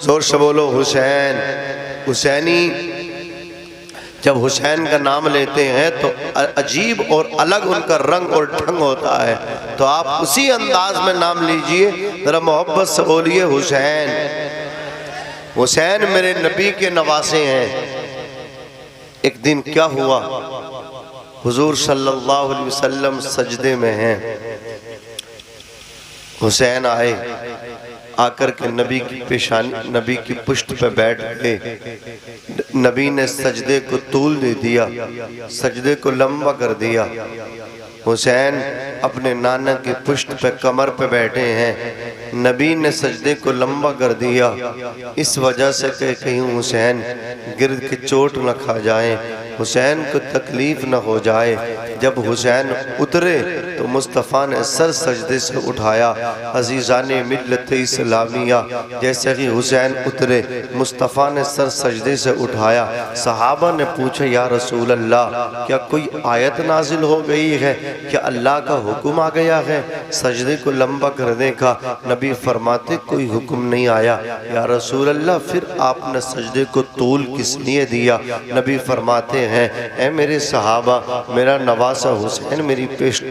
जोर से बोलो हुसैन। हुसैनी जब हुसैन का नाम लेते हैं तो अजीब और अलग उनका रंग और ढंग होता है। तो आप उसी अंदाज में नाम लीजिए, जरा मोहब्बत से बोलिए हुसैन। हुसैन मेरे नबी के नवासे हैं। एक दिन क्या हुआ, हुजूर सल्लल्लाहु अलैहि वसल्लम सजदे में हैं। हुसैन आए, आकर के नबी की पेशानी, नबी की पुष्ट पे बैठ गए। नबी ने सजदे को तूल दे दिया, सजदे को लंबा कर दिया। हुसैन अपने नाना की पुष्ट पे कमर पे बैठे हैं। नबी ने सजदे को लंबा कर दिया इस वजह से कि कहीं हुसैन गिर के चोट न खा जाए, हुसैन को तकलीफ न हो जाए। जब हुसैन उतरे तो मुस्तफ़ा ने सर सजदे से उठाया। अज़ीज़ाने मिल्लत इस्लामिया, जैसे कि हुसैन उतरे मुस्तफ़ा ने सर सजदे से उठाया। सहाबा ने पूछा, या रसूल अल्लाह, क्या कोई आयत नाजिल हो गई है, क्या अल्लाह का हुक्म आ गया है सजदे को लंबा करने का? नबी फरमाते, कोई हुक्म नहीं आया। या रसूल अल्लाह, फिर आपने सजदे को तूल किस लिए दिया? नबी फरमाते हैं, ऐ मेरे सहाबा, मेरा नवासा हुसैन मेरी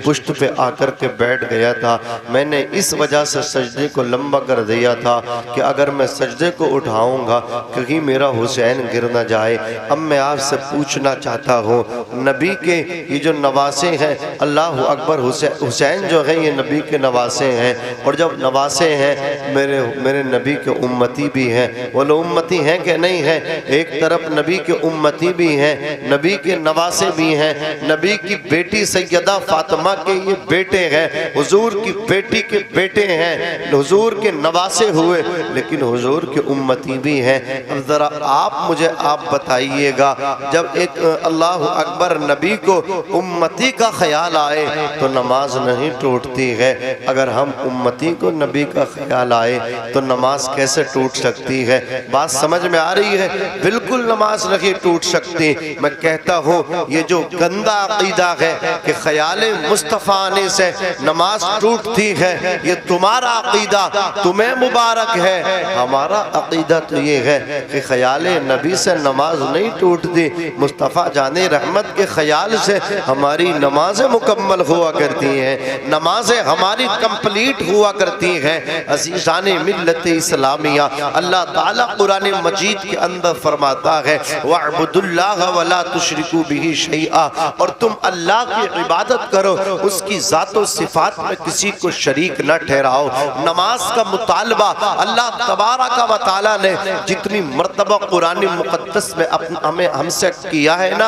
पुष्ट पे आकर के बैठ गया था। मैंने इस वजह से सजदे को लंबा कर दिया था कि अगर मैं सजदे को उठाऊंगा कहीं मेरा हुसैन गिर न जाए। अब मैं आपसे पूछना चाहता हूँ, नबी के ये जो नवासे हैं, अल्लाह अकबर, हुसैन जो है ये नबी के नवासे हैं। और जब नवासे हैं, मेरे नबी के उम्मती भी हैं। वो लोग उम्मती हैं कि नहीं है? एक तरफ नबी के उम्मती भी हैं, नबी के नवासे भी हैं। नबी की बेटी सैयदा फातिमा के ये बेटे हैं, हुजूर की बेटी के बेटे हैं, हुजूर के नवासे हुए, लेकिन हुजूर के उम्मती भी हैं। अब जरा आप बताइएगा, जब एक अल्लाह अकबर नबी को उम्मती का ख्याल आए तो नमाज नहीं टूटती है। अगर हम उम्मती को नबी का ख्याल आए तो नमाज कैसे टूट सकती है? बात समझ में आ रही है? बिल्कुल नमाज नहीं टूट सकती। मैं कहता हूँ ये जो गंदा अकीदा है कि ख्याले मुस्तफ़ा आने से नमाज टूटती है, ये तुम्हारा अकीदा, तुम्हें मुबारक है। हमारा अकीदा तो ये है कि ख्याले नबी से नमाज नहीं टूटती, मुस्तफ़ा जाने रहमत के ख्याल से हमारी नमाजें मुकम्मल हुआ करती हैं, नमाजें हमारी कंप्लीट हुआ करती हैं। अज़ीज़ाने मिल्लत इस्लामिया, अल्लाह ताला कुरान मजीद के अंदर फरमाता है, वअब्दुल्लाह वला तुश्रिकू बिही शैआ, और तुम अल्लाह की इबादत करो, उसकी ज़ात व सिफ़ात में किसी को शरीक न ठहराओ। नमाज का मुतालबा अल्लाह तबारक व तआला ने जितनी मर्तबा कुरान मुक़द्दस में हमें हमसे किया है ना,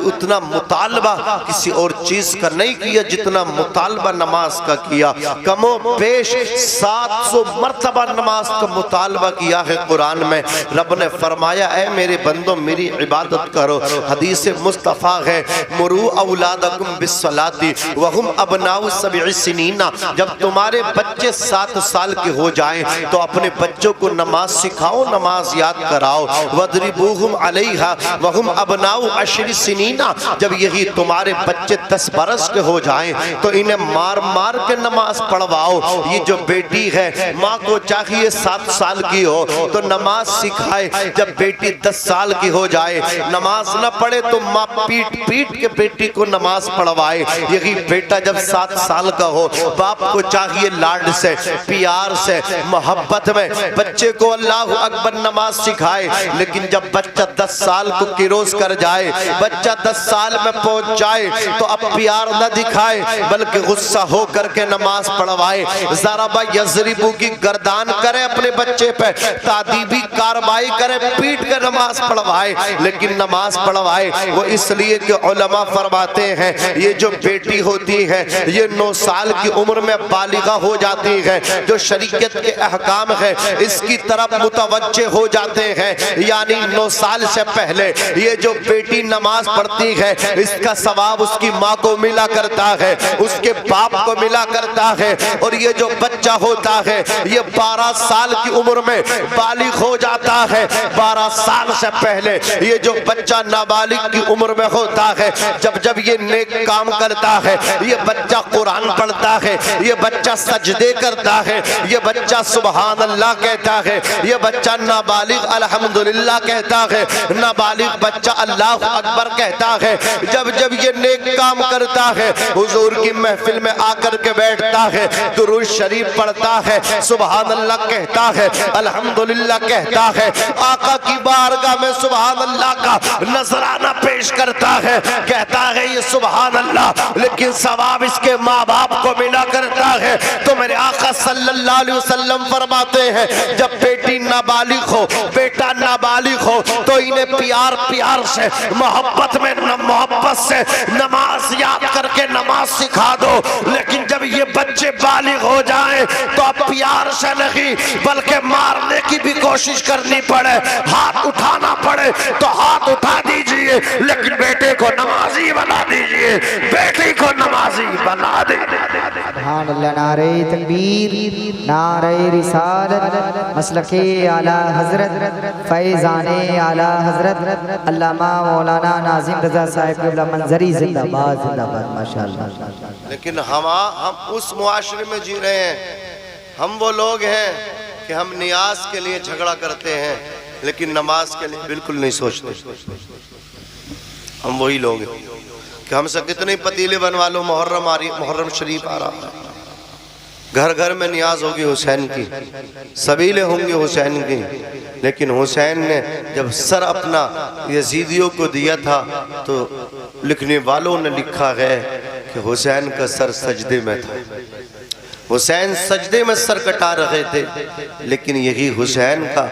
उतना मुतालबा किसी और चीज़ का नहीं किया जितना मुतालबा नमाज का किया। कमो पेश 700 मर्तबा नमाज का मुतालबा किया है कुरान में। रब ने फरमाया, ऐ मेरे बंदो मेरी इबादत करो। हदीस मुस्तफ़ा है, मुरू औलादकुम बिस्सलाती वहुम अबनाउ सब'i सिनीना, जब तुम्हारे बच्चे 7 साल के हो जाएं तो अपने बच्चों को नमाज सिखाओ, नमाज याद कराओ। वदरिबूहुम अलैहा वहुम अबनाउ 10 सिनीना, जब यही तुम्हारे बच्चे 10 बरस के हो जाएं तो इन्हें मार मार के नमाज पढ़वाओ। ये जो बेटी है, माँ को चाहिए 7 साल की हो तो नमाज सिखाए। जब बेटी 10 साल की हो जाए, नमाज न पढ़े तो माँ पीट पीट के बेटी को नमाज पढ़वाए। यही बेटा जब 7 साल का हो, बाप को चाहिए लाड से, प्यार से, मोहब्बत में बच्चे को अल्लाह अकबर नमाज सिखाए। लेकिन जब बच्चा 10 साल को किरोस कर जाए, बच्चा 10 साल में पहुंच जाए तो अब प्यार न दिखाए बल्कि गुस्सा हो करके नमाज पढ़वाए। ज़राबा यज़रिबू की गर्दान करे अपने बच्चे पे, तादीबी कार्रवाई करे, पीट कर नमाज पढ़वाए, लेकिन नमाज पढ़वाए वो इसलिए कि उलमा फरमाते हैं ये जो बेटी होती है ये 9 साल की उम्र में बालिगा हो जाती है, जो शरीयत के अहकाम है इसकी तरफ मुतवज्जे हो जाते हैं। यानी 9 साल से पहले ये जो बेटी नमाज पढ़ती है इसका सवाब उसकी माँ को मिला करता है, उसके बाप को मिला करता है। और ये जो बच्चा होता है ये 12 साल की उम्र में बालिग हो जाता है। 12 साल से पहले ये जो बच्चा नाबालिग की उम्र में होता है, जब जब ये नेक काम करता है, ये बच्चा कुरान पढ़ता है, ये बच्चा सजदे करता है, ये बच्चा सुभान अल्लाह कहता है, ये बच्चा नाबालिग अल्हम्दुलिल्लाह कहता है, नाबालिग बच्चा अल्लाह अकबर कहता है। जब जब ये नेक काम करता है, हुजूर की महफिल में आकर के बैठता है, दुरूद शरीफ पढ़ता है, सुभान अल्लाह कहता है, अल्हम्दुलिल्लाह कहता है, आका की बारगाह में सुभान अल्लाह का नजराना पेश करता है, कहता है ये सुभान अल्लाह, लेकिन सवाब इसके माँ बाप को मिला करता है। तो मेरे आका सल्लल्लाहु अलैहि वसल्लम फरमाते हैं, जब बेटी नाबालिग हो, बेटा नाबालिग हो, तो इन्हें प्यार प्यार से, मोहब्बत से नमाज याद करके नमाज सिखा दो। लेकिन जब ये बच्चे बालिग हो जाएं, तो अब प्यार से नहीं बल्कि मारने की भी कोशिश करनी पड़े, हाथ उठाना पड़े तो हाथ उठा दीजिए, लेकिन बेटे को नमाजी बना दीजिए, बेटी को नमाजी बना दीजिए। सुभान अल्लाह। नारे तकबीर, नारे रिसालत, मसलके आला हजरत, फैजाने आला हजरत अल्लामा मौलाना नाजिम रजा साहिब क़िबला मंजरी जिंदाबाद जिंदाबाद माशाअल्लाह। लेकिन हम उस मुआशरे में जी रहे हैं, हम वो लोग हैं कि हम नियाज के लिए झगड़ा करते हैं, लेकिन नमाज के लिए बिल्कुल नहीं सोचते। हम वही लोग हैं कि हमसे कितने पतीले बनवा लो, मुहर्रम आ रही, मुहर्रम शरीफ आ रहा है, घर घर में नियाज होगी हुसैन की, सबीले होंगे हुसैन की। लेकिन हुसैन ने जब सर अपना यजीदियों को दिया था, तो लिखने वालों ने लिखा है कि हुसैन का सर सजदे में था, हुसैन सजदे में सर कटा रहे थे। लेकिन यही हुसैन का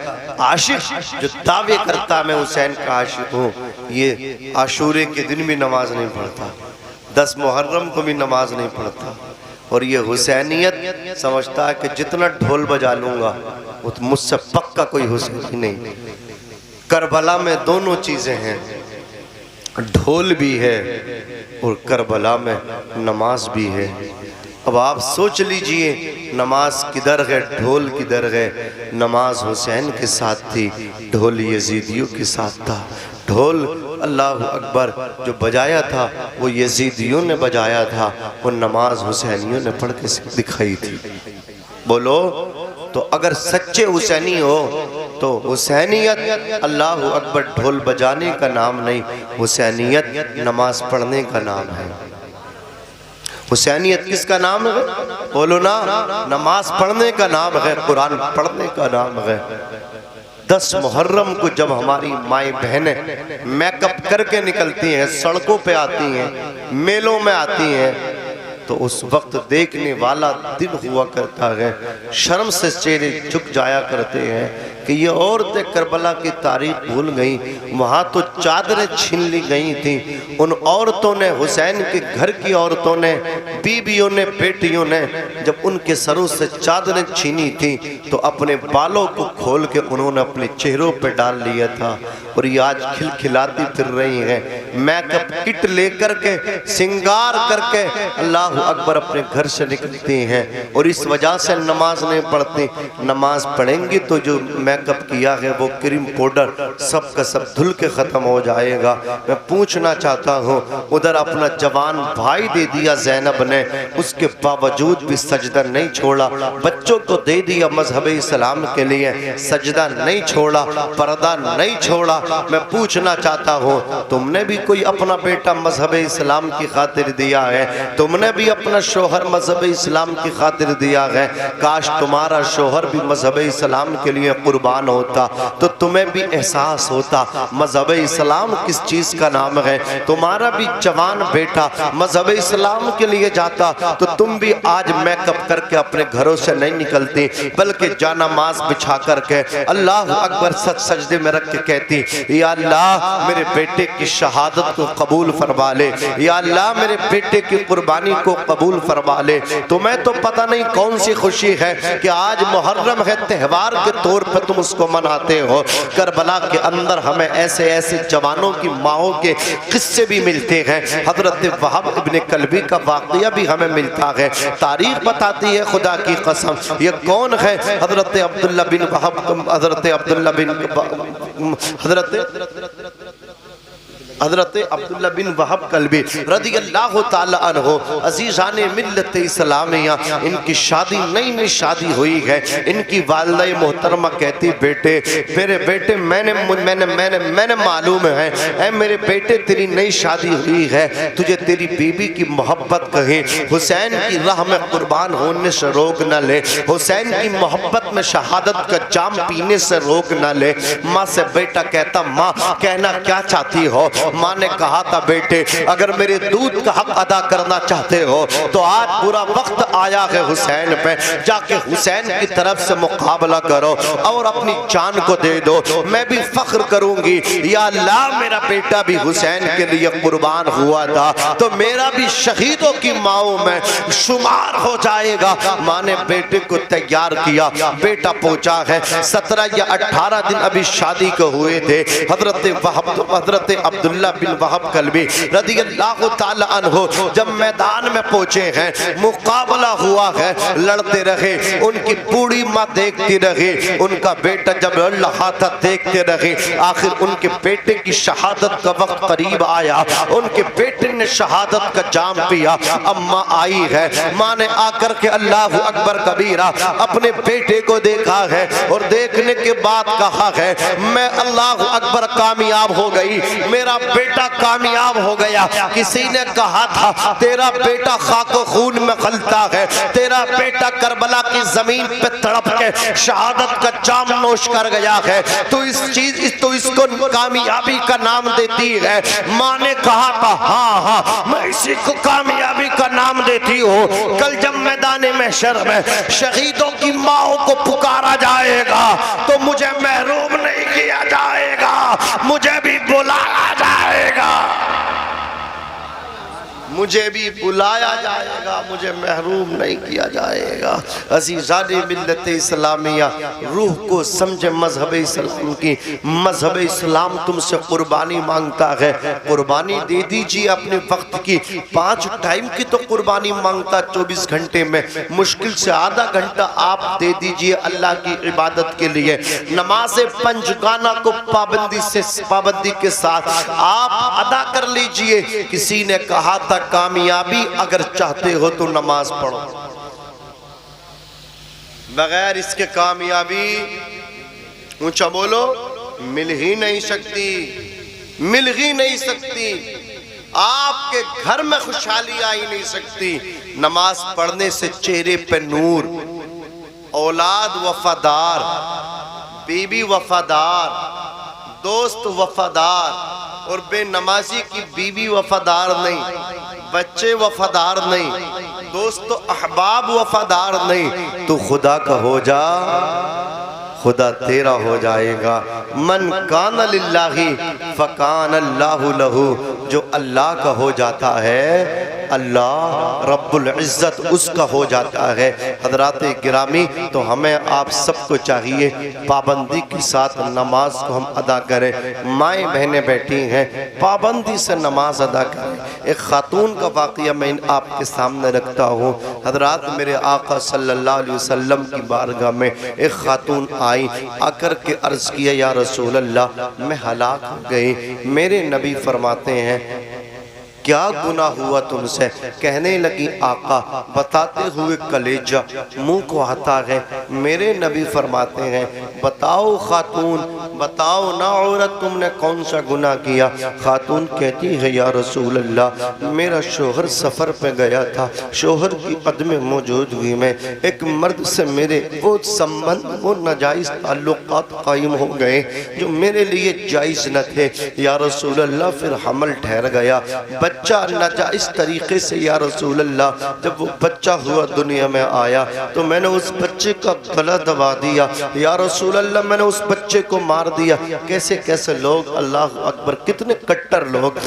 आशिक जो दावे करता मैं हुसैन का आशिक हूँ, ये आशूरे के दिन भी नमाज नहीं पढ़ता, 10 मुहर्रम को भी नमाज नहीं पढ़ता, और ये हुसैनियत समझता है कि जितना ढोल बजा लूंगा वो तो मुझसे पक्का कोई हुसैनी नहीं। करबला में दोनों चीजें हैं, ढोल भी है और करबला में नमाज भी है। अब आप सोच लीजिए, नमाज किधर है, ढोल किधर है। नमाज हुसैन के साथ थी, ढोल यजीदियों के साथ था। ढोल अल्लाह अकबर जो बजाया था वो यजीदियों ने बजाया था, वो नमाज हुसैनियों ने पढ़ के दिखाई थी। बोलो, तो अगर सच्चे हुसैनी हो तो हुसैनियत अल्लाह अकबर ढोल बजाने का नाम नहीं, हुसैनियत नमाज पढ़ने का नाम है। हुसैनियत किसका नाम है? बोलो ना, नमाज पढ़ने का नाम है, कुरान पढ़ने का नाम है। 10 मुहर्रम को जब हमारी माएँ बहनें मेकअप करके निकलती हैं, सड़कों पे आती हैं, मेलों में आती हैं, तो उस वक्त देखने वाला दिन हुआ करता है, शर्म से चेहरे झुक जाया करते हैं कि ये औरतें करबला की तारीख भूल गई। वहाँ तो चादरें छीन ली गई थी। उन औरतों ने, हुसैन के घर की औरतों ने, बीबियों ने, बेटियों ने जब उनके सरों से चादरें छीनी थी, तो अपने बालों को खोल के उन्होंने अपने चेहरों पर डाल लिया था। और ये आज खिलखिलाती फिर रही हैं, मेकअप किट लेकर के, सिंगार करके अल्लाह अकबर अपने घर से निकलती हैं, और इस वजह से नमाज नहीं पढ़ती। नमाज पढ़ेंगी तो जो मेकअप किया है वो क्रीम पाउडर सब का सब धुल के ख़त्म हो जाएगा। मैं पूछना चाहता हूँ, उधर अपना जवान भाई दे दिया ज़ैनब ने, उसके बावजूद भी सजदा नहीं छोड़ा। बच्चों को दे दिया मजहब इस्लाम के लिए, सजदा नहीं छोड़ा, पर्दा नहीं छोड़ा। मैं पूछना चाहता हूँ, तुमने भी कोई अपना बेटा मजहब इस्लाम की खातिर दिया है? तुमने भी अपना शोहर मजहब इस्लाम की खातिर दिया है? काश तुम्हारा शोहर भी मजहब इस्लाम के लिए कुर्बान होता, तो तुम्हें भी एहसास होता मजहब इस्लाम किस चीज़ का नाम है। तुम्हारा भी जवान बेटा मजहब इस्लाम के लिए जाता, तो तुम भी आज मेकअप करके अपने घरों से नहीं निकलती, बल्कि जानामाज बिछा करके अल्लाह अकबर सजदे में रख के कहती, या अल्लाह मेरे बेटे की शहादत को कबूल फरमा ले, या अल्लाह मेरे बेटे की कुर्बानी को कबूल फरमा ले। तुम्हें तो पता नहीं कौन सी खुशी है कि आज मुहर्रम है, त्यौहार के तौर पर तुम उसको मनाते हो। करबला के अंदर हमें ऐसे ऐसे जवानों की माओं के किस्से भी मिलते हैं। हजरत वहाब इब्ने कल्बी का वाक़या भी हमें मिलता है। तारीख बताती है, खुदा की कसम, ये कौन है? हजरत अब्दुल्ला बिन वहाब, हजरत अब्दुल्ला बिन हजरत हजरत अब्दुल्ला बिन वहब कल्बी रज़ी अल्लाह ताला अन्हु अज़ीज़ाने मिल्लत इस्लामिया, इनकी शादी नई नई शादी हुई है। इनकी वालिदा मोहतरमा कहती बेटे मेरे बेटे मैंने मालूम है ऐ मेरे बेटे तेरी नई शादी हुई है, तुझे तेरी बीबी की मोहब्बत कहे, हुसैन की राह में कुर्बान होने से रोक न ले, हुसैन की मोहब्बत में शहादत का जाम पीने से रोक न ले। माँ से बेटा कहता माँ कहना क्या चाहती हो? माँ ने कहा था बेटे अगर मेरे दूध का हक अदा करना चाहते हो तो आज बुरा वक्त आया है हुसैन पे, जाके हुसैन की तरफ से मुकाबला करो और अपनी जान को दे दो, मैं भी फख्र करूंगी या अल्लाह मेरा बेटा भी हुसैन के लिए कुर्बान हुआ था तो मेरा भी शहीदों की माओं में शुमार हो जाएगा। माँ ने बेटे को तैयार किया, बेटा पहुंचा है 17 या 18 दिन अभी शादी को हुए थे। हजरत अब्दुल्ला बिन वहब कल्बी रज़ी अल्लाह ताला अन्हु जब मैदान में पहुंचे हैं, मुकाबला हुआ है, लड़ते रहे, उनकी बूढ़ी माँ देखती रही, उनका बेटा जब लड़ रहा था देखते रहे, आखिर उनके बेटे की शहादत का वक्त करीब आया, उनके बेटे ने शहादत का जाम पिया। अम्मा आई है, माँ ने आकर के अल्लाह अकबर कबीरा अपने बेटे को देखा है और देखने के बाद कहा है मैं अल्लाह अकबर कामयाब हो गई, मेरा बेटा कामयाब हो गया। किसी ने कहा था तेरा बेटा खाको खून में खलता है, तेरा बेटा करबला की जमीन पे तड़प के शहादत का जाम नोश कर गया है, तो इसको कामयाबी का नाम देती है। माँ ने कहा था हाँ मैं इसी को कामयाबी का नाम देती हूँ। कल जब मैदान महशर में शहीदों की माओं को पुकारा जाएगा तो मुझे महरूम नहीं किया जाएगा, मुझे भी बुलाया जाएगा, मुझे भी बुलाया जाएगा, मुझे महरूम नहीं किया जाएगा। अज़ीज़ाने मिल्लत इस्लामिया रूह को समझे मजहब इस्लाम की, मजहब इस्लाम तुमसे कुर्बानी मांगता है, कुर्बानी दे दीजिए अपने वक्त की। 5 टाइम की तो कुर्बानी मांगता 24 घंटे में, मुश्किल से आधा घंटा आप दे दीजिए अल्लाह की इबादत के लिए। नमाज पंजगाना को पाबंदी के साथ आप अदा कर लीजिए। किसी ने कहा था कामयाबी अगर चाहते हो तो नमाज पढ़ो, बगैर इसके कामयाबी ऊंचा बोलो मिल ही नहीं सकती, मिल ही नहीं सकती। आपके घर में खुशहाली आ ही नहीं सकती। नमाज पढ़ने से चेहरे पे नूर, औलाद वफादार, बीबी वफादार, दोस्त वफादार, और बेनमाजी की बीवी वफादार नहीं, बच्चे वफादार नहीं, दोस्त अहबाब वफादार नहीं, तो खुदा का हो जा, खुदा तेरा हो जाएगा। मन कान लिल्लाही फकान अल्लाहु लहू, जो अल्लाह का हो जाता है अल्लाह रब्बुल इज़्ज़त उसका हो जाता है। हज़रात गिरामी, तो हमें आप सबको चाहिए पाबंदी के साथ नमाज को हम अदा करें। माएँ बहनें बैठी हैं, पाबंदी से नमाज अदा करें। एक खातून का वाक़या मैं आपके सामने रखता हूँ। हज़रात मेरे आका सल्लल्लाहु अलैहि वसल्लम की बारगाह में एक खातून आई, आकर के अर्ज़ किया या रसूल अल्लाह मैं हलाक हो गई। मेरे नबी फरमाते हैं क्या गुनाह हुआ तुमसे? कहने लगी आका, बताते हुए कलेजा मुंह को आता है। मेरे नबी फरमाते हैं बताओ खातून, बताओ ना औरत तुमने कौन सा गुनाह किया? खातून कहती है या रसूल अल्लाह मेरा शोहर सफ़र पे गया था, शोहर की अदम मौजूदगी में एक मर्द से मेरे वो संबंध, वो नाजायज़ ताल्लुकात कायम हो गए जो मेरे लिए जायज़ न थे। या रसूल अल्लाह फिर हमल ठहर गया, बच्चा नाजायज़ तरीके से। या रसूल अल्लाह जब वो बच्चा हुआ दुनिया में आया तो मैंने उस बच्चे का गला दबा दिया। या रसूल अल्लाह मैंने उस बच्चे को मार दिया। कैसे कैसे लोग, अल्लाह अकबर, कितने कट्टर लोग।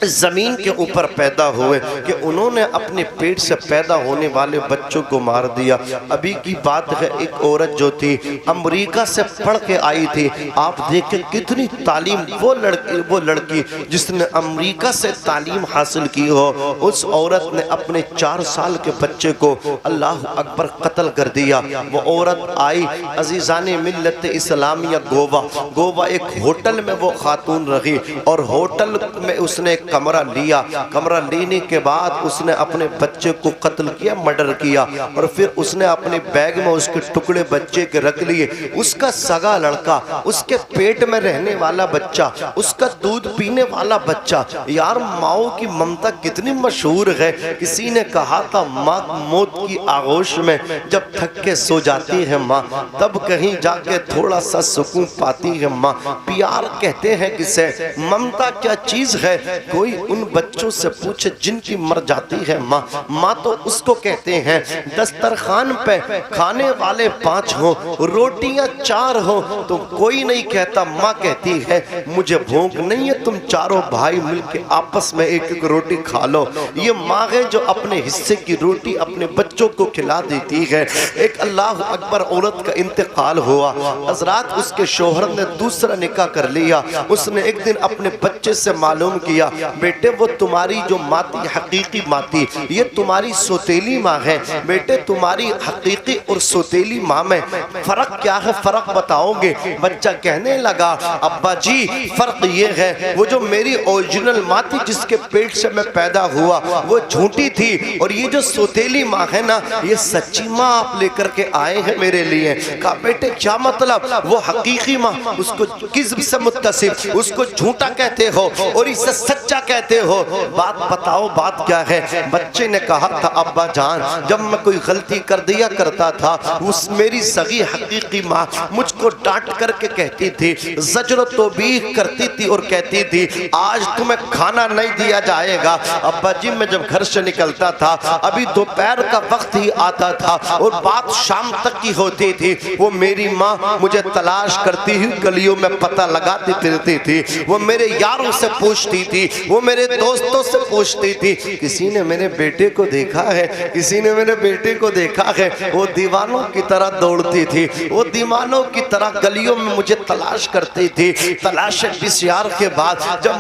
जमीन के ऊपर पैदा हुए कि उन्होंने अपने पेट से पैदा होने वाले बच्चों को मार दिया। अभी की बात है, एक औरत जो थी अमेरिका से पढ़ के आई थी, आप देखें कितनी तालीम, वो लड़की जिसने अमेरिका से तालीम हासिल की हो, उस औरत ने अपने 4 साल के बच्चे को अल्लाह अकबर कत्ल कर दिया। वो औरत आई अजीज़ाने मिल्लत इस्लामिया गोवा एक होटल में वो खातून रही और होटल में उसने कमरा लिया। कमरा लेने के बाद उसने अपने बच्चे को कत्ल किया, मर्डर किया और फिर उसने अपने बैग में उसके टुकड़े बच्चे के रख लिए। उसका सगा लड़का, उसके पेट में रहने वाला बच्चा, उसका दूध पीने वाला बच्चा। यार माओ की ममता कितनी मशहूर है। किसी ने कहा था माँ मौत की आगोश में जब थक के सो जाती है माँ, तब कहीं जाके थोड़ा सा सुकून पाती है माँ। प्यार कहते हैं किसे, ममता क्या चीज है। कोई उन बच्चों से पूछे जिनकी मर जाती है माँ, माँ तो उसको कहते हैं। दस्तरखान पे खाने वाले 5 हो, रोटियां 4 हो, तो कोई नहीं कहता, माँ कहती है मुझे भूख नहीं है, तुम चारों भाई मिलके आपस में एक एक रोटी खा लो। ये माँ है जो अपने हिस्से की रोटी अपने बच्चों को खिला देती है। एक अल्लाह अकबर औरत का इंतकाल हुआ, हजरात उसके शोहर ने दूसरा निकाह कर लिया। उसने एक दिन अपने बच्चे से मालूम किया, बेटे वो तुम्हारी जो माती हकीकी माती, ये तुम्हारी सौतेली माँ है। बेटे तुम्हारी हकीकी और सौतेली माँ में फर्क क्या है, फर्क बताओगे? बच्चा कहने लगा, अब्बा जी फर्क ये है, वो जो मेरी ओरिजिनल माँ थी जिसके पेट से मैं पैदा हुआ वो झूठी थी, और ये जो सौतेली माँ है ना, ये सच्ची माँ आप लेकर के आए हैं मेरे लिए। कहा बेटे क्या मतलब? वो हकीकी माँ, उसको किस्म से मुत्तसिफ, उसको झूठा कहते हो और इसे सच्चा कहते हो, बात बताओ बात क्या है? बच्चे ने कहा था, अब्बा जान जब मैं कोई गलती कर दिया करता था, उस मेरी सगी हकीकी माँ मुझको डांट करके कहती थी, ज़ज्र तौबीह करती थी और कहती थी आज तुम्हें खाना नहीं दिया जाएगा। अब्बा जी मैं जब घर से निकलता था, अभी दोपहर का वक्त ही आता था और बात शाम तक की होती थी, वो मेरी माँ मुझे तलाश करती हुई गलियों में पता लगाती फिरती थी। वो मेरे यारों से पूछती थी, वो मेरे दोस्तों से पूछती थी, किसी ने मेरे बेटे को देखा है, किसी ने मेरे बेटे को देखा है। वो दीवानों की तरह दौड़ती थी, वो दीवानों की तरह गलियों में मुझे तलाश करती थी। तलाश बिस्यार के बाद जब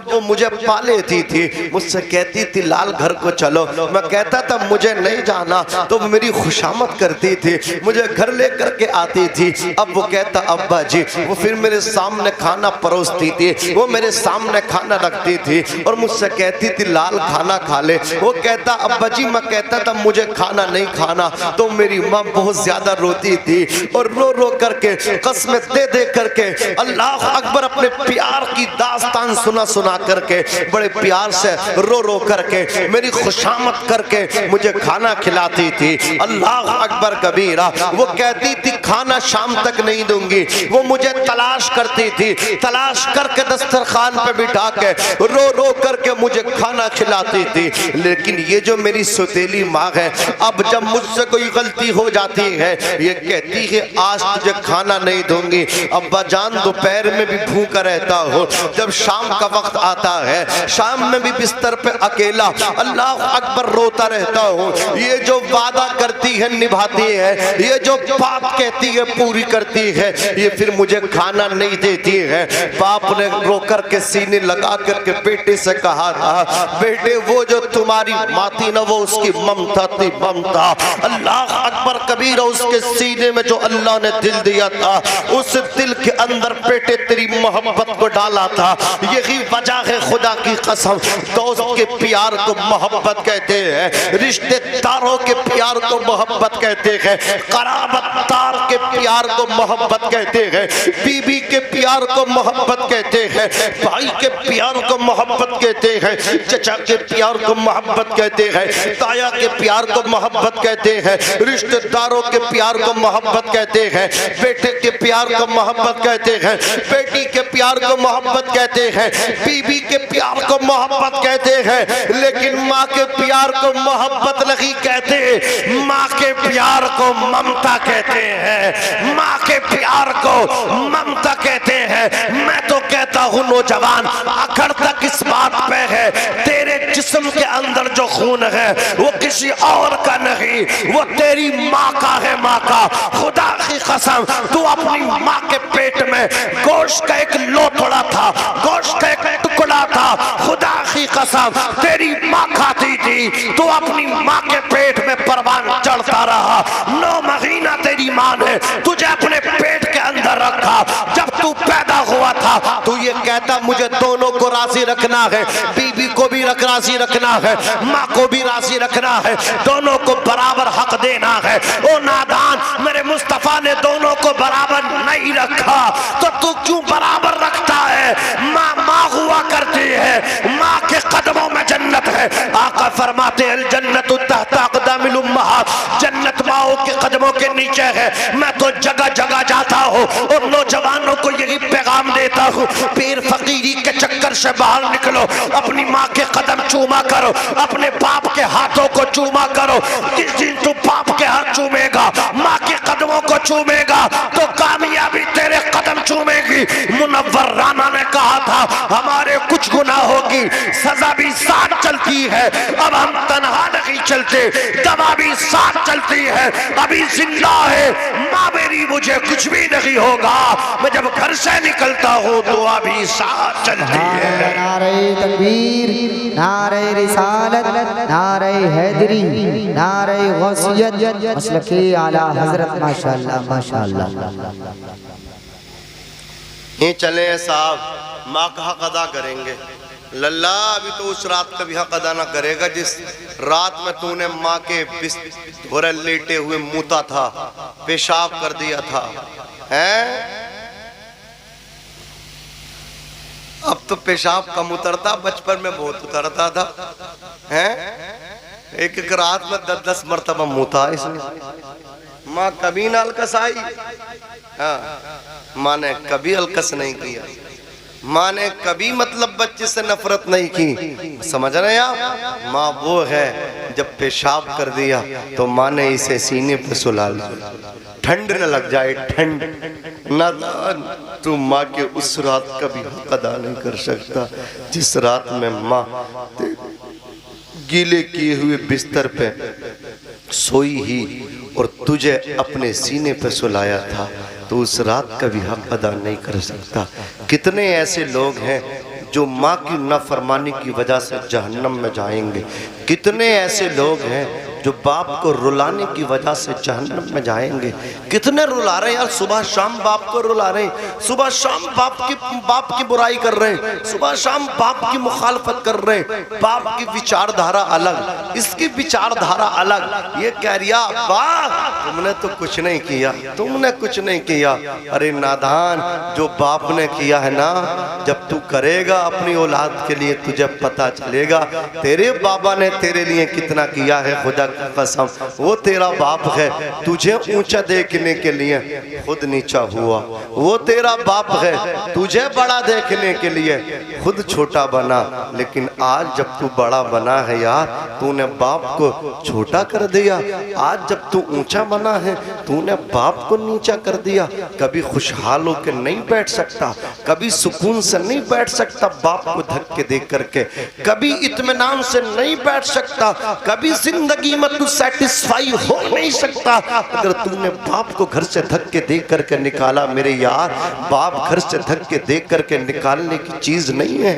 वो मुझे पा लेती थी, मुझसे कहती थी लाल घर को चलो। मैं कहता था मुझे नहीं जाना, तो वो मेरी खुशामद करती थी, मुझे घर लेकर के आती थी। अब वो कहता अब्बा जी, वो फिर मेरे सामने खाना परोसती थी, वो मेरे सामने खाना रखती थी और मुझसे कहती थी लाल खाना खा ले। वो कहता अब्बा जी, मैं कहता था मुझे खाना नहीं खाना, तो मेरी माँ बहुत ज्यादा रोती थी और रो रो करके कसमें दे दे करके अल्लाह अकबर अपने प्यार की दास्तान सुना सुना करके बड़े प्यार से रो रो करके मेरी खुशामद करके मुझे खाना खिलाती थी। अल्लाह अकबर कबीरा। वो कहती थी खाना शाम तक नहीं दूंगी, वो मुझे तलाश करती थी, तलाश करके दस्तरखान पे बिठा के रो रो करके मुझे खाना खिलाती थी। लेकिन ये जो मेरी सौतेली माँ है, अब जब मुझसे कोई गलती हो जाती है, ये कहती है आज तुझे खाना नहीं दूंगी। अब्बा जान दोपहर में भी भूखा रहता हो, जब शाम का वक्त आता है शाम में भी बिस्तर पे अकेला अल्लाह अकबर रोता रहता हूँ। ये जो वादा करती है निभाती है, ये जो बात कहती है पूरी करती है, ये फिर मुझे खाना नहीं देती है। बाप ने रो करके सीने लगा करके बेटे से कहा था, बेटे वो जो तुम्हारी माँ थी ना, वो उसकी ममता थी, ममता। अल्लाह अकबर कबीर, उसके सीने में जो अल्लाह ने दिल दिया था, उस दिल के अंदर बेटे तेरी मोहब्बत को डाला था। यही वजह है खुदा की कसम, दोस्त के प्यार को मोहब्बत कहते हैं, रिश्तेदारों के प्यार को मोहब्बत कहते हैं, कराबतदार के प्यार को मोहब्बत कहते हैं, बीबी के प्यार को मोहब्बत कहते हैं, भाई के प्यार को मोहब्बत कहते हैं, चचा के प्यार को मोहब्बत कहते हैं, ताया के प्यार को मोहब्बत कहते हैं, रिश्तेदारों के प्यार को मोहब्बत कहते हैं, बेटे के प्यार को मोहब्बत कहते हैं, बेटी के प्यार को मोहब्बत कहते हैं, बीबी के प्यार को मोहब्बत कहते हैं। लेकिन माँ के प्यार को मोहब्बत नहीं कहते, माँ के प्यार को ममता कहते हैं, माँ के प्यार को ममता कहते हैं। मैं तो कहता कहता हूँ नौजवान, अकड़ तक इस बात पे है, तेरे जिस्म के अंदर जो खून है वो किसी और का नहीं, वो तेरी माँ का है, माँ का। खुदा की कसम, तू अपनी माँ के पेट में गोश्त का एक लोथड़ा था, गोश्त का एक टुकड़ा था, खुदा की कसम तेरी माँ खाती थी, तू अपनी माँ के पेट में परवान चढ़ता रहा। 9 महीना तेरी माँ ने तुझे अपने पेट के अंदर रखा। जब तू पैदा हुआ था तू ये कहता मुझे दोनों को राजी रखना है, बीबी को भी राजी रखना है, माँ को भी राजी रखना है, दोनों को बराबर हक देना है। ओ नादान, मेरे मुस्तफा ने दोनों को बराबर नहीं रखा तो तू क्यों बराबर रखता है? माँ माँ हुआ करती है, माँ के कदमों में जन्नत है। आका फरमाते हैं जन्नत तहता अक़दामिल उम्महात, जन्नत माओ के कदमों के नीचे है। मैं तो जगह जगह जाता हूँ और नौजवानों को यही पैगाम देता हूँ, पीर फकीरी के चक्कर से बाहर निकलो, अपनी माँ के कदम चूमा करो, अपने बाप के हाथों को चूमा करो। जिस दिन तू बाप के हाथ चूमेगा, माँ के कदमों को चूमेगा तो कामयाबी तेरे कदम चूमेगी। मुनव्वर राना ने कहा था हमारे कुछ गुनाहों की सजा भी साथ चलती है, अब हम तन्हा नहीं चलते, दवा भी साथ चलती है, अभी जिंदा है माँ मेरी, मुझे कुछ भी नहीं होगा, मैं जब घर से निकलता हूँ तो अभी साथ चलती है। नारे तकबीर, नारे रिसालत, नारे हैदरी, नारे गौसियत, मसलके आला हजरत। माशाअल्लाह माशाअल्लाह। ये चले साहब, माँ का हक अदा करेंगे। लल्ला अभी तो उस रात का भी हक अदा ना करेगा जिस रात में तूने माँ के बिस्तर लेटे हुए मुता था, पेशाब कर दिया था, हैं? अब तो पेशाब कम उतरता, बचपन में बहुत उतरता था, हैं? एक एक रात में 10-10 मरतबा मुता इसने। माँ कभी ना अलकस आई, हाँ, माँ ने कभी अलकस नहीं किया, माँ ने कभी मतलब बच्चे से नफरत नहीं की। समझ रहे हैं आप? माँ वो है जब पेशाब कर दिया तो माँ ने इसे सीने पे सुला लिया, ठंड न लग जाए, ठंड ना। तू माँ के उस रात का भी हक अदा नहीं कर सकता जिस रात में माँ गीले किए हुए बिस्तर पे सोई ही और तुझे अपने सीने पे सुलाया था, तो उस रात का भी हक अदा नहीं कर सकता। कितने ऐसे लोग हैं जो माँ की नाफरमानी की वजह से जहन्नम में जाएंगे, कितने ऐसे लोग हैं जो बाप को रुलाने की वजह से जहन्नम में जाएंगे। कितने रुला रहे हैं यार, सुबह शाम बाप को रुला रहे हैं, सुबह शाम बाप की बुराई कर रहे हैं, सुबह शाम बाप की मुखालफत कर रहे हैं। बाप की विचारधारा अलग, इसकी विचारधारा अलग। ये कह रिया बाप तुमने तो कुछ नहीं किया, तुमने कुछ नहीं किया। अरे नादान, जो बाप ने किया है ना, जब तू करेगा अपनी औलाद के लिए तुझे पता चलेगा तेरे बाबा ने तेरे लिए कितना किया है। खुदा कसम, वो तेरा बाप है, तुझे ऊंचा देखने के लिए खुद नीचा हुआ, वो तेरा बाप है, तुझे बड़ा देखने के लिए खुद छोटा बना। लेकिन आज जब तू बड़ा बना है यार, तूने बाप को छोटा कर दिया। आज जब तू ऊंचा बना है, तूने बाप को नीचा कर दिया। कभी खुशहाल होकर नहीं बैठ सकता, कभी सुकून से नहीं बैठ सकता बाप को धक्के दे करके, कभी इत्मीनान से नहीं बैठ सकता, कभी जिंदगी में तू सेटिस्फाई हो नहीं सकता अगर तूने बाप को घर से धक्के दे करके निकाला। मेरे यार, बाप घर से धक्के दे करके निकालने की चीज नहीं है,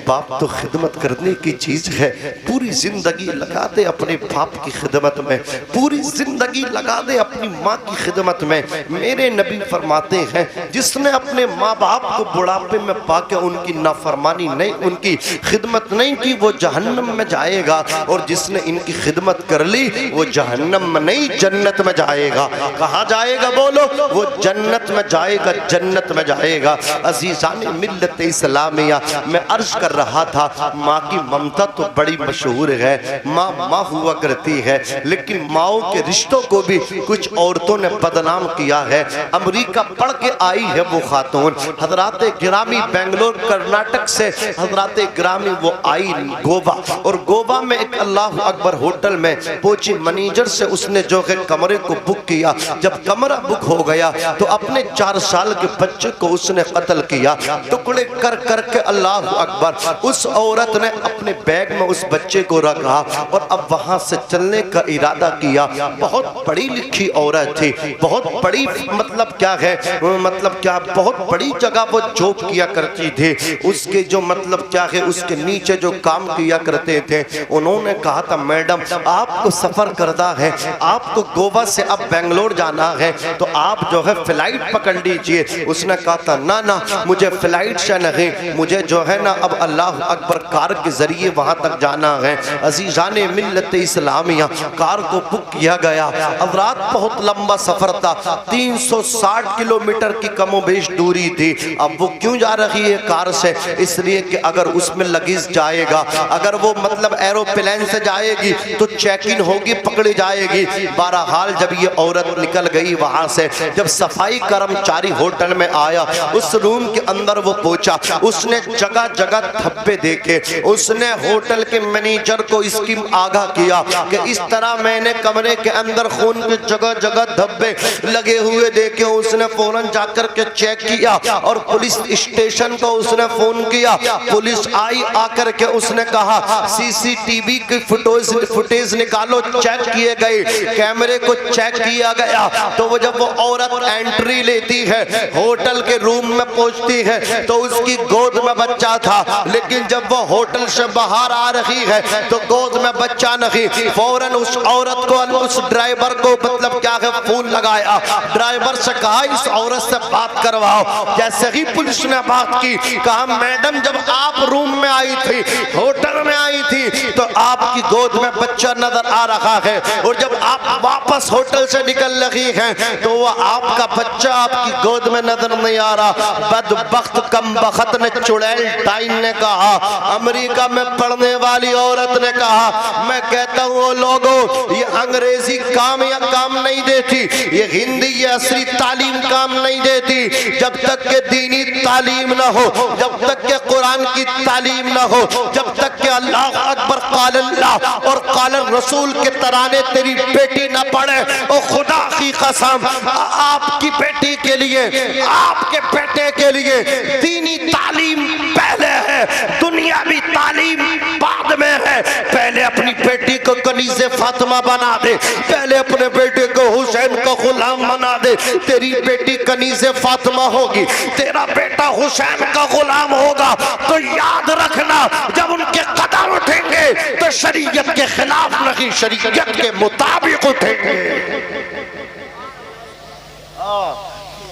बाप तो खिदमत करने की चीज है। पूरी जिंदगी लगा दे अपने बाप की खिदमत में, पूरी जिंदगी लगा दे अपनी माँ की खिदमत में। मेरे नबी फरमाते हैं जिसने अपने माँ बाप को बुढ़ापे में पाके उनकी नाफरमानी नहीं, उनकी खिदमत नहीं की, वो जहन्नम में जाएगा। और जिसने इनकी खिदमत कर ली वो जहन्नम में नहीं जन्नत में जाएगा। कहाँ जाएगा बोलो? वो जन्नत में जाएगा, जन्नत में जाएगा। अजीज़ान मिल्लत इस्लामिया, मैं अर्ज कर रहा था माँ की ममता तो बड़ी मशहूर है, माँ माँ हुआ करती है, लेकिन माओं के रिश्तों को भी कुछ औरतों ने बदनाम किया है। अमेरिका पढ़ के आई है वो खातून, हजरात गिरामी बेंगलोर कर्नाटक से हजरात गिरामी वो आई गोवा, और गोवा में एक अल्लाह अकबर होटल में पहुंची, मैनेजर से उसने जो है कमरे को बुक किया। जब कमरा बुक हो गया तो अपने 4 साल के बच्चे को उसने कत्ल किया, टुकड़े कर करके। अल्लाह अकबर। उस औरत ने अपने बैग में उस बच्चे को रखा और अब वहां से चलने का इरादा किया। बहुत पढ़ी लिखी औरत थी, बहुत बड़ी मतलब क्या है, मतलब क्या बहुत बड़ी जगह वो जॉब किया करती थी। उसके जो मतलब क्या है, उसके नीचे जो काम किया करते थे, उन्होंने कहा था मैडम आपको सफर करना है, आपको गोवा से अब बेंगलोर जाना है, तो आप जो है फ्लाइट पकड़ लीजिए। उसने कहा था ना ना, मुझे फ्लाइट से नहीं, मुझे जो है ना अब अल्लाह अकबर कार के जरिए वहां तक जाना है। अजीजाने मिल्लत इस्लामिया, कार को बुक किया गया। अब रात बहुत लंबा सफर था, 360 किलोमीटर की कमोबेश दूरी थी। अब वो क्यों जा रही है कार से? इसलिए कि अगर उसमें लगेज जाएगा, अगर वो मतलब एरोप्लेन से जाएगी तो चेक इन होगी, पकड़ी जाएगी। बहरहाल जब ये औरत निकल गई वहां से, जब सफाई कर्मचारी होटल में आया, उस रूम के अंदर वो पहुंचा, उसने जगह जगह धब्बे देखे। उसने होटल के मैनेजर को इसकी आगाह किया कि इस तरह मैंने कमरे के अंदर खून के जगह जगह धब्बे लगे हुए देखे। उसने फौरन जाकर के चेक किया और पुलिस स्टेशन को उसने फोन किया। पुलिस आई, आकर के उसने कहा सीसीटीवी की फुटेज निकालो। चेक किए गए, कैमरे को चेक किया गया। तो वो जब वो औरत एंट्री लेती है, होटल के रूम में पहुंचती है, तो उसकी गोद में बच्चा था। लेकिन जब वो होटल से बाहर आ रही है तो गोद में बच्चा नहीं। फौरन उस औरत को, उस ड्राइवर को मतलब क्या है फोन लगाया, ड्राइवर से कहा इस औरत से बात करवाओ। जैसे ही पुलिस ने बात की, कहा मैडम जब आप रूम में आई थी, होटल में आई थी, तो आपकी गोद में बच्चा नजर आ रहा है, और जब आप वापस होटल से निकल रही हैं तो वो आपका बच्चा आपकी गोद में नजर नहीं आ रहा। बदबख्त कमबख्त ने, चुड़ैल टाइन ने कहा, अमेरिका में पढ़ने वाली औरत ने कहा, मैं कहता हूँ लोगों, ये अंग्रेजी काम या काम नहीं देती, ये हिंदी ये असली तालीम काम नहीं देती। जब तक के दीनी तालीम ना हो, जब तक के कुरान की तालीम ना हो, जब तक के अल्लाह अकबर काल अल्लाह और काल रसूल के तराने तेरी बेटी ना पढ़े, और खुदा की कसम आपकी बेटी के लिए, आपके बेटे के लिए दीनी तालीम पहले है, दुनियावी तालीम बाद में है। पहले अपनी बेटी को कनीज़े फातिमा बना दे, पहले अपने बेटे को हुसैन का गुलाम बना दे। तेरी बेटी कनीज़े फातिमा होगी, तेरा बेटा हुसैन का गुलाम होगा, तो याद रखना जब उनके कदम उठेंगे तो शरीयत के खिलाफ नहीं, शरीयत के मुताबिक उठेंगे।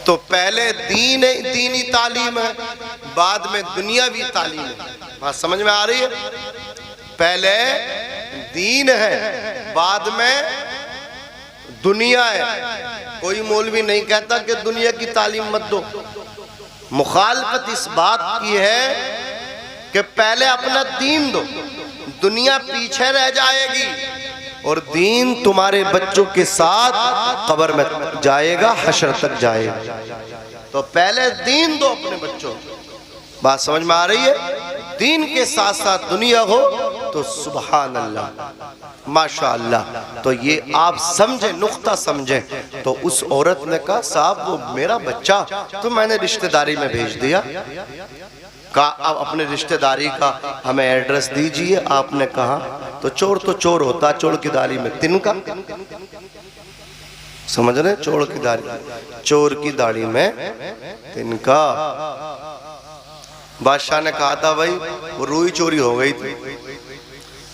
तो पहले दीनी तालीम है, बाद में दुनियावी तालीम है। बात समझ में आ रही है? पहले दीन है, बाद में दुनिया है। कोई मौलवी नहीं कहता कि दुनिया की तालीम मत दो। मुखालफत इस बात की है कि पहले अपना दीन दो, दुनिया पीछे रह जाएगी और दीन तुम्हारे बच्चों के साथ कब्र में जाएगा, हशर तक जाएगा। तो पहले दीन दो अपने बच्चों। बात समझ में आ रही है? दीन के साथ साथ दुनिया हो तो सुभान अल्लाह, माशा अल्लाह। तो ये आप समझे, नुक्ता समझे। तो उस औरत ने कहा साहब वो मेरा बच्चा तो मैंने रिश्तेदारी में भेज दिया। कहा अब अपने रिश्तेदारी का हमें एड्रेस दीजिए। आपने कहा तो चोर होता, चोर की दाढ़ी में तिनका, समझ रहे? चोर की दाढ़ी में तिनका। बादशाह ने कहा था भाई वो रुई चोरी हो गई थी।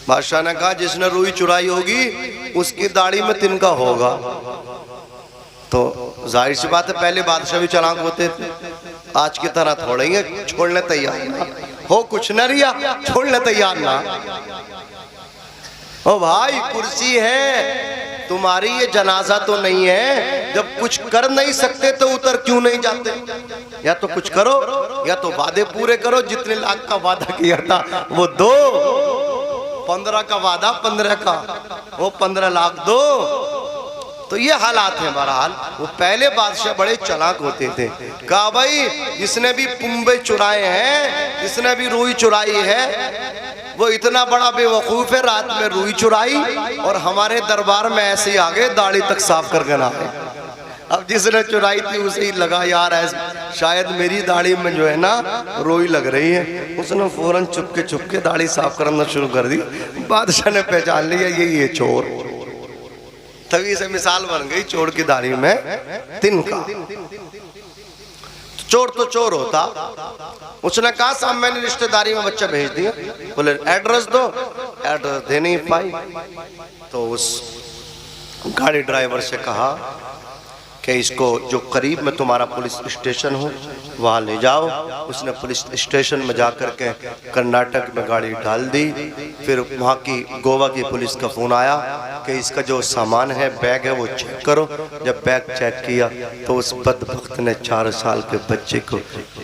बादशाह ने कहा जिसने रुई चुराई होगी उसकी दाढ़ी में तिनका होगा। तो जाहिर सी बात है पहले बादशाह भी चालाक होते थे, आज की तरह थोड़े ही छोड़ने तैयार ना हो, कुछ न रिया छोड़ने तैयार ना। ओ भाई कुर्सी है तुम्हारी, ये जनाजा तो नहीं है। जब कुछ कर नहीं सकते तो उतर क्यों नहीं जाते? या तो कुछ करो या तो वादे पूरे करो। जितने लाख का वादा किया था वो दो, 15 का वादा 15 का, वो 15 लाख दो। तो ये हालात है। बहरहाल वो पहले बादशाह बड़े चालाक होते थे। कहा भाई जिसने भी पुंबे चुराए हैं, जिसने भी रुई चुराई है, वो इतना बड़ा बेवकूफ है, रात में रुई चुराई और हमारे दरबार में ऐसे ही आ गए, दाढ़ी तक साफ करके ना आए। अब जिसने चुराई थी उसे ही लगा यार ऐसे शायद मेरी दाढ़ी में जो है ना रोई लग रही है, उसने फौरन चुपके दाढ़ी साफ करना शुरू कर दी। बादशाह ने पहचान लिया ये चोर, तभी से मिसाल बन गई चोर की दाढ़ी में तिनका। चोर तो चोर होता। उसने कहा साहब मैंने रिश्तेदारी में बच्चा भेज दिया। बोले एड्रेस दो, एड्रेस दे नहीं पाई तो उस गाड़ी ड्राइवर से कहा कि इसको जो करीब में तुम्हारा पुलिस स्टेशन हो वहाँ ले जाओ। उसने पुलिस स्टेशन में जाकर के कर्नाटक में गाड़ी डाल दी। फिर वहाँ की गोवा की पुलिस का फ़ोन आया कि इसका जो सामान है बैग है वो चेक करो। जब बैग चेक किया तो उस बदबख्त ने 4 साल के बच्चे को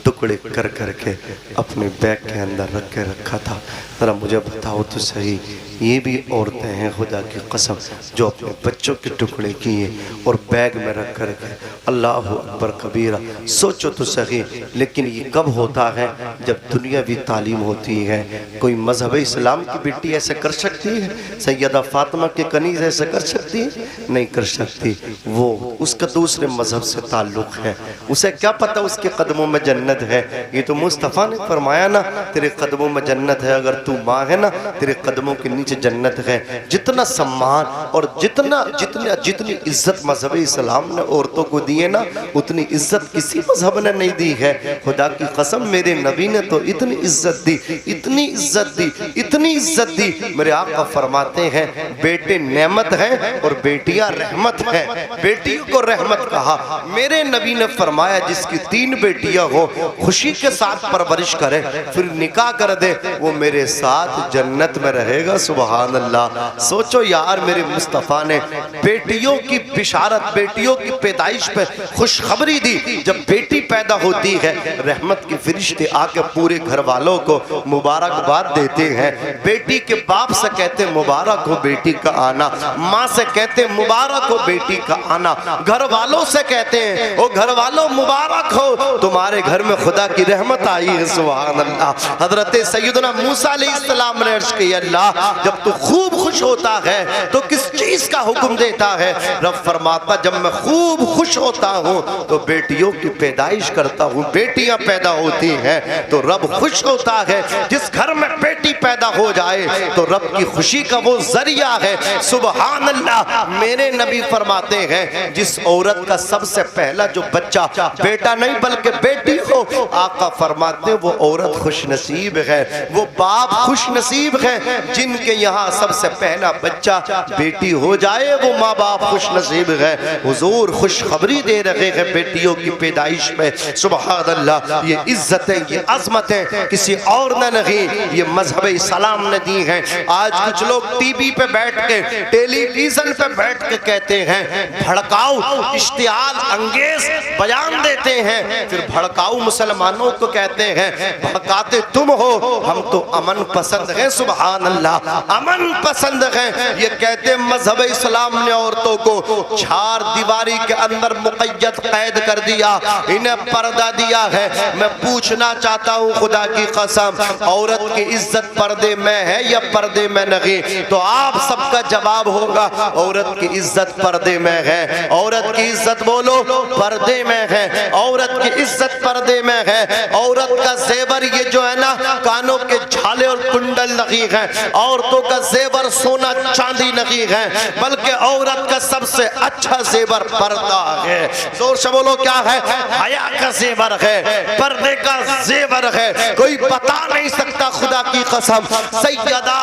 टुकड़े कर करके अपने बैग के अंदर रख के रखा था। ज़रा मुझे बताओ तो सही, ये भी औरतें हैं खुदा की कसम जो अपने बच्चों के टुकड़े किए और बैग में रख कर के। अल्लाह अकबर कबीरा। सोचो तो सही, लेकिन ये कब होता है जब दुनियावी तालीम होती है। कोई मजहब इस्लाम की बेटी ऐसे कर सकती है? सैयदा फातिमा के कनीज़ ऐसे कर सकती है? नहीं कर सकती। वो उसका दूसरे मजहब से ताल्लुक़ है, उसे क्या पता उसके कदमों में जन्नत है। ये तो मुस्तफ़ा ने फरमाया ना, तेरे कदमों में जन्नत है, अगर तू माँ है ना तेरे कदमों के नीचे जन्नत है। जितना सम्मान और जितनी इज्जत मजहब इस्लाम ने औरतों को दी है ना, उतनी इज्जत किसी मजहब ने नहीं दी है। खुदा की कसम मेरे नबी ने तो इतनी इज्जत दी, इतनी इज्जत दी, इतनी इज्जत दी। मेरे आका फरमाते हैं बेटे नेमत हैं और बेटियां रहमत हैं। बेटियों को रहमत कहा। मेरे नबी ने फरमाया जिसकी 3 बेटियां हो खुशी के साथ परवरिश करे फिर निकाह कर दे, वो मेरे साथ जन्नत में रहेगा। सुभान अल्लाह। सोचो यार, मेरे मुस्तफ़ा ने बेटियों की बिशारत, बेटियों की पैदाइश पे खुशखबरी दी। जब बेटी पैदा होती है रहमत के फरिश्ते आके पूरे घर वालों को मुबारकबाद देते हैं। बेटी के बाप से कहते मुबारक हो बेटी का आना, माँ से कहते मुबारक हो बेटी का आना, घर वालों से कहते हैं ओ घर वालों मुबारक हो तुम्हारे घर में खुदा की रहमत आई है। सुभान अल्लाह। हजरत सैयदना मूसा अलैहिस्सलाम ने अर्ज किया अल्लाह जब तू खूब खुश होता है तो किस चीज का हुक्म देता है? रब फरमाता जब मैं खूब खुश होता हूँ तो बेटियों की पैदाइश करता हूँ, बेटियां पैदा होती हैं तो रब खुश होता है। जिस घर में बेटी पैदा हो जाए तो रब की खुशी का वो जरिया है। सुभान अल्लाह। मेरे नबी फरमाते हैं जिस औरत का सबसे पहला जो बच्चा बेटा नहीं बल्कि बेटी हो, आका फरमाते वो औरत खुश नसीब है, वो बाप खुश नसीब है। जिनके यहाँ सबसे पहला बच्चा बेटी हो जाए वो माँ बाप खुश नसीब है। हुजूर खुशखबरी दे रहे हैं बेटियों की पैदाइश में। सुभान अल्लाह। ये इज्जतें, ये अजमतें किसी और ने नहीं, ये मजहब इस्लाम ने दी हैं। आज कुछ लोग टीवी पे बैठ के, टेलीविजन पे बैठ के कहते हैं भड़काऊ इश्तियाल अंगेज बयान देते हैं, फिर भड़काऊ मुसलमानों को कहते हैं भड़काते तुम हो, हम तो अमन पसंद हैं। सुभान अल्लाह। अमन पसंद है। ये कहते मजहब इस्लाम ने औरतों को 4 दीवारी के अंदर मुक़य्यद कैद कर दिया, इन्हें पर्दा दिया है। मैं पूछना चाहता हूँ खुदा की कसम, औरत की इज्जत पर्दे में है या पर्दे में नहीं? तो आप सबका जवाब होगा औरत की इज्जत पर्दे में है। औरत की इज्जत बोलो पर्दे में है। औरत की इज्जत पर्दे में है। औरत का जेवर ये जो है ना, कानों के झाले और कुंडल नहीं है। औरतों का जेवर सोना चांदी नहीं है, बल्कि औरत का सबसे अच्छा जेवर पर्दा है। जोर से बोलो क्या है? हया का जेवर है, पर्दे का जेवर है। कोई बता नहीं सकता खुदा की कसम। सैयदा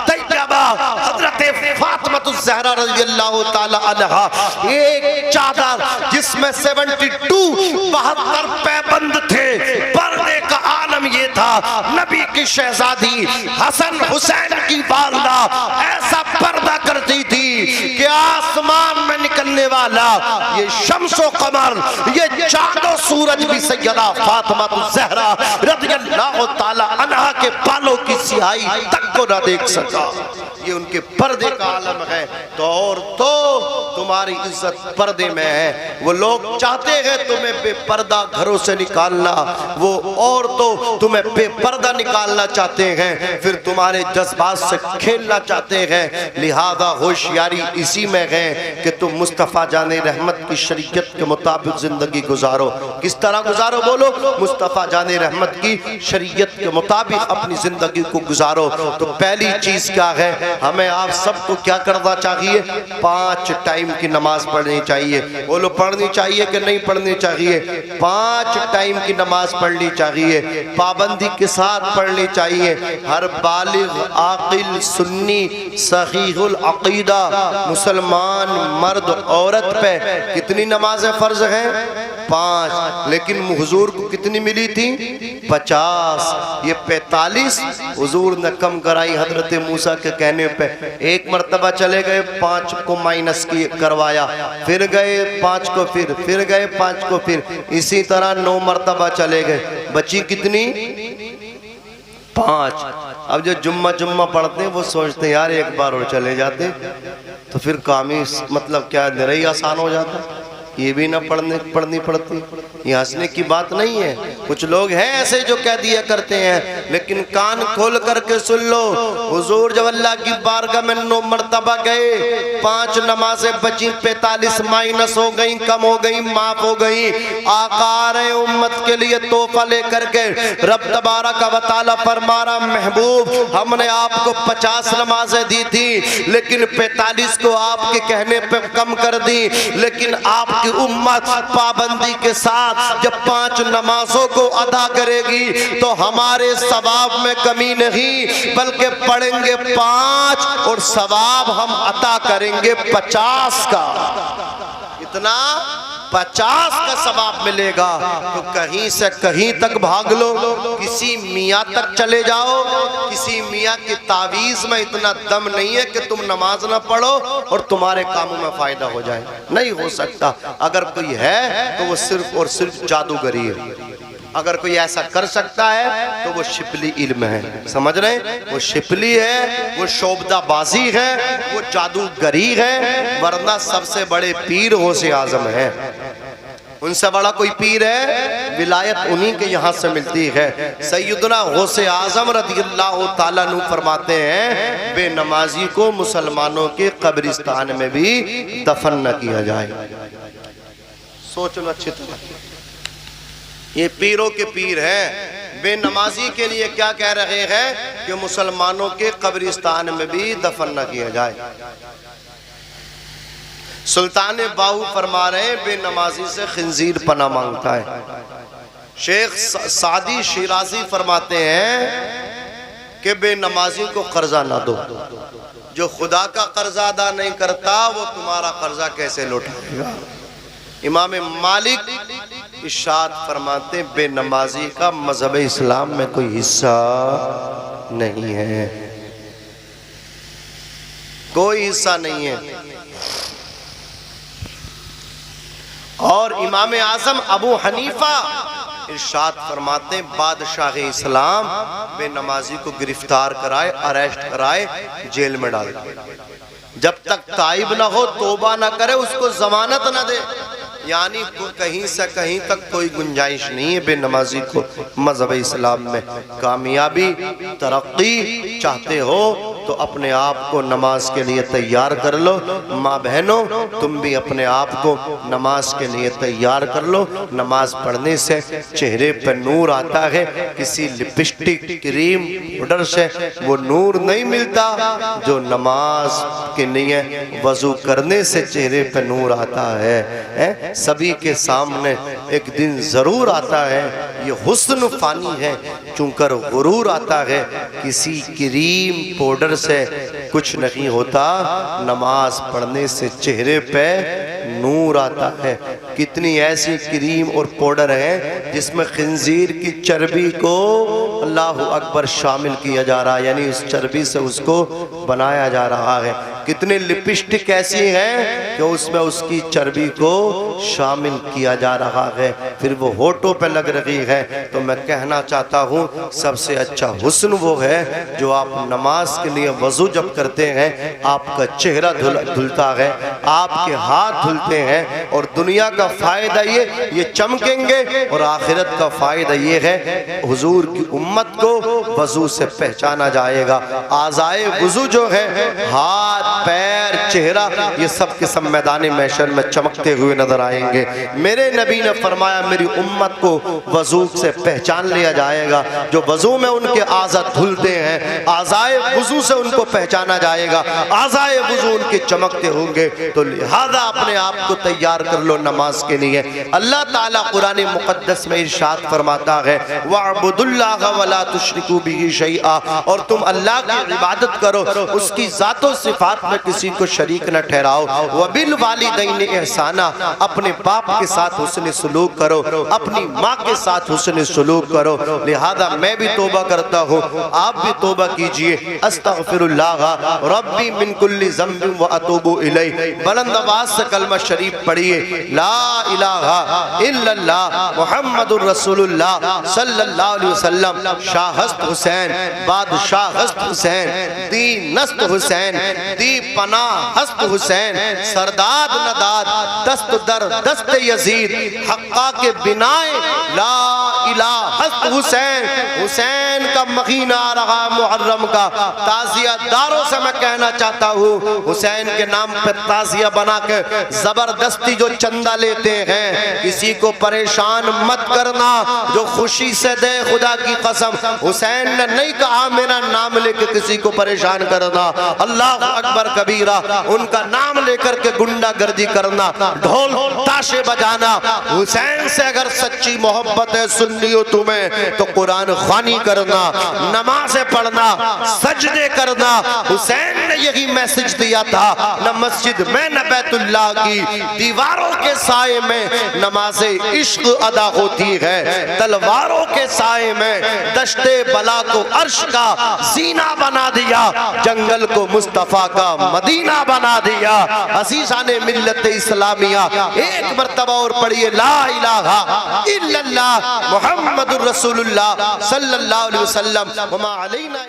तैयबा हजरत फातिमा ज़हरा रज़ियल्लाहु ताला अन्हा, एक चादर जिसमें 72 पैबंद थे। पर्दे का आलम ये था, नबी की शहजादी हसन हुसैन की वालदा ऐसा पर्दा करती थी कि आसमान में निकलने वाला ये शम्सो कमर, ये चांदो सूरज भी सैयदा फातिमा ज़हरा रज़ियल्लाहु ताला अन्हा के बालों की सियाही तक को ना देख सका। ये उनके पर्दे का आलम है। तो और तो तुम्हारी इज्जत पर्दे में है। वो लोग चाहते हैं तुम्हें बेपर्दा घरों से निकालना, वो और तो तुम्हें बेपर्दा निकालना चाहते हैं, फिर तुम्हारे जज्बात से खेलना चाहते हैं। लिहाजा होशियारी इसी में है कि तुम मुस्तफ़ा जाने रहमत की शरीयत के मुताबिक जिंदगी गुजारो। किस तरह गुजारो बोलो? मुस्तफ़ा जाने रहमत की शरीयत के मुताबिक अपनी जिंदगी को गुजारो। तो पहली चीज क्या है, हमें आप सबको क्या करना चाहिए? 5 टाइम की नमाज पढ़नी चाहिए। बोलो पढ़नी चाहिए कि नहीं पढ़नी चाहिए? 5 टाइम की नमाज पढ़नी चाहिए, पाबंदी के साथ पढ़नी चाहिए। हर बालिग आकिल सुन्नी सहीहुल अकीदा मुसलमान मर्द औरत पे कितनी नमाजें फर्ज हैं? 5। लेकिन हुजूर को कितनी मिली थी? 50। ये 45 हुजूर ने कम कराई हजरत मूसा के कहने पे। एक मरतबा चले गए, 5 को माइनस करवाया, फिर गए 5 को, फिर गए 5 को, फिर इसी तरह 9 मरतबा चले गए। बची कितनी? 5। अब जो जुम्मा पढ़ते हैं वो सोचते हैं यार एक बार और चले जाते तो फिर काम ही मतलब क्या निरई आसान हो जाता। ये भी ना पढ़नी पड़ती। ये हंसने की बात नहीं है। कुछ लोग हैं ऐसे जो कह दिया करते हैं, लेकिन कान खोल करके सुन लो। हुजूर जब अल्लाह की बारगाह में 9 मरतबा गए, 5 नमाजें बची, 45 माइनस हो गई, कम हो गई, माफ हो गई। आकार उम्मत के लिए तोहफा लेकर के रब तबारक व तआला फरमा रहा, महबूब हमने आपको 50 नमाजें दी थी, लेकिन 45 को आपके कहने पे कम कर दी। लेकिन आप कि उम्मत पाबंदी के साथ जब 5 नमाजों को अदा करेगी तो हमारे सवाब में कमी नहीं, बल्कि पढ़ेंगे 5 और सवाब हम अता करेंगे 50 का। इतना 50 का सवाब मिलेगा। तो कहीं से कहीं तक भाग लो, किसी मियाँ तक चले जाओ, किसी मियाँ की तावीज़ में इतना दम नहीं है कि तुम नमाज ना पढ़ो और तुम्हारे कामों में फायदा हो जाए। नहीं हो सकता। अगर कोई है तो वो सिर्फ और सिर्फ जादूगरी है। अगर कोई ऐसा कर सकता है तो वो शिपली इल्म है। समझ रहे? वो शिपली है, वो शोबदाबाजी है, वो जादूगरी है। वरना सबसे बड़े पीर गौसे आजम है। उनसे बड़ा कोई पीर है? विलायत उन्हीं के यहाँ से मिलती है। सैयदना गौसे आजम रज़ियल्लाहु ताला अन्हु फरमाते हैं, बेनमाजी को मुसलमानों के कब्रिस्तान में भी दफन न किया जाए। सोच लो अच्छी तरह। ये पीरों के पीर हैं। बेनमाजी के लिए क्या कह रहे हैं कि मुसलमानों के कब्रिस्तान में भी दफन न किया जाए। सुल्तान बाहू फरमा रहे, बेनमाजी से खिंजीर पना मांगता है। शेख सादी शिराजी फरमाते हैं कि बेनमाजी को कर्जा ना दो। जो खुदा का कर्जा अदा नहीं करता वो तुम्हारा कर्जा कैसे लौटाएगा? इमाम मालिक इरशाद फरमाते, बेनमाजी का मजहब इस्लाम में कोई हिस्सा नहीं है, कोई हिस्सा नहीं है। और इमाम आजम अबू हनीफा इरशाद फरमाते, बादशाह इस्लाम बेनमाजी को गिरफ्तार कराए, अरेस्ट कराए, जेल में डाल, जब तक ताइब ना हो, तौबा ना करे, उसको जमानत ना दे। यानी कहीं से कहीं तक कोई गुंजाइश नहीं है बेनमाजी को मजहब इस्लाम में। कामयाबी तरक्की चाहते हो तो अपने आप को नमाज के लिए तैयार कर लो। माँ बहनों, तुम भी अपने आप को नमाज के लिए तैयार कर लो। नमाज पढ़ने से चेहरे पर नूर आता है। किसी लिपस्टिक, क्रीम, पाउडर से वो नूर नहीं मिलता जो नमाज के लिए वजू करने से चेहरे पर नूर आता है। सभी के सामने एक दिन जरूर आता है। ये हुस्न फानी है, चूंकर गुरूर आता है। किसी क्रीम पाउडर से कुछ नहीं होता, नमाज पढ़ने से चेहरे पे नूर आता है। कितनी ऐसी क्रीम और पाउडर है जिसमें खिंजीर की चर्बी को अल्लाहु अकबर शामिल किया जा रहा है, यानी उस चर्बी से उसको बनाया जा रहा है। कितने लिपस्टिक ऐसी हैं कि उसमें उसकी चर्बी को शामिल किया जा रहा है, फिर वो होठों पे लग रही है। तो मैं कहना चाहता हूँ सबसे अच्छा हुस्न वो है जो आप नमाज के लिए वजू जब करते हैं आपका चेहरा धुलता है, आपके हाथ धुलते हैं, और दुनिया का फायदा ये चमकेंगे, और आखिरत का फायदा ये है हुजूर की उम्मत को वजू से पहचाना जाएगा। आज़ाए वजू जो है, हाथ पैर चेहरा, ये सब के सब मैदान महशर में चमकते हुए नजर आएंगे। मेरे नबी ने फरमाया मेरी उम्मत को वजू से पहचान लिया जाएगा। जो वजू में उनके आज़ा धुलते हैं, आज़ाए वजू से उनको पहचाना जाएगा, आज़ाए वजू उनके चमकते होंगे। तो लिहाजा अपने आप को तैयार कर लो नमाज के लिए। अल्लाह ताला कुरान मुक़द्दस में इरशाद फरमाता है वअब्दुल्लाह वला तुश्रिकू बिही शैआ, और तुम अल्लाह की इबादत करो, उसकी ज़ातो सिफ़ात में किसी को शरीक न ठहराओ। वबिल वालिदैन एहसाना, अपने बाप के साथ हुस्न सलूक करो, अपनी माँ के साथ हुस्न सलूक करो। लिहाजा मैं भी तौबा करता हूँ, आप भी तौबा कीजिए। अस्तगफिरुल्लाह रब्बी मिन कुल्ली ज़ंबिन व अतूबु इलैहि। बुलंद आवाज़ से कलमा शरीफ पढ़िए, ला इलाहा इल्लल्लाह मुहम्मदुर रसूलुल्लाह सल्लल्लाहु अलैहि वसल्लम। शाहस्त हुसैन, बादशाहस्त हुसैन, दी नस्त हुसैन, दी पनाह हस्त हुसैन, सरदाद नदाद दस्त दर दस्त यजीद, हक्का के बिनाए ला इलाहा हुसैन। हुसैन का महीना आ रहा मुहर्रम का, ताजिया दारों से मैं कहना चाहता हूँ हुसैन के नाम पे ताजिया बना के जबरदस्ती जो चंदा लेते हैं, किसी को परेशान मत करना, जो खुशी से दे खुदा की कसम। हुसैन ने नहीं कहा मेरा नाम लेके किसी को परेशान करना, अल्लाह अकबर कबीरा, उनका नाम लेकर के गुंडागर्दी करना, ढोल ताशे बजाना। हुसैन से अगर सच्ची मोहब्बत है सुन्नी हो तुम्हें तो कुरान ख़्वानी करना, नमाज़ें पढ़ना, सजदे करना। हुसैन ने यही मैसेज दिया था, न मस्जिद में न बैतुल्लाह की दीवारों के साए में नमाज़े इश्क अदा होती है, तलवारों के साए में दश्ते बला को अर्श का सीना बना दिया, जंगल को मुस्तफ़ा का मदीना बना दिया। अज़ीज़ान मिल्लत इस्लामिया एक मर्तबा और पढ़िए, ला इलाहा इल्लल्लाह मुहम्मदुर रसूलुल्लाह सल्लल्लाहु अलैहि वसल्लम, वमा अलैना।